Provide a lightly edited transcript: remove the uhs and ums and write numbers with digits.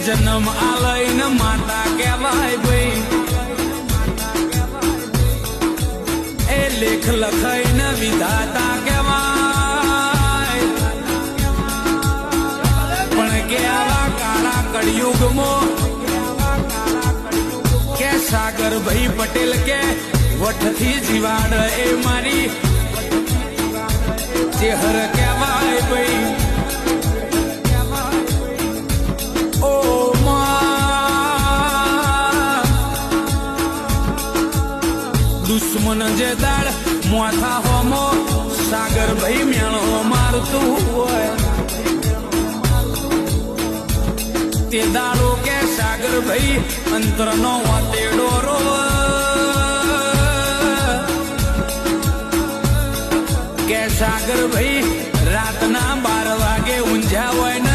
જન્મ આલઈને માતા કહેવાય ભાઈ એ લેખ લખાઈને વિધાતા કહેવાય પણ કે આવા કાળા કળિયુગમાં કે સાગર ભાઈ પટેલ કે વટથી જીવાડ એ મારી ચેહર કહેવાય ભાઈ ઓ દુશ્મન જે દાળ મોથા હોમો સાગર ભાઈ મેણો મારતું હોય તે દાડો કે સાગર ભાઈ અંતરનો વાતેડો રો કે સાગર ભાઈ રાતના 12 વાગે ઊંઝા હોય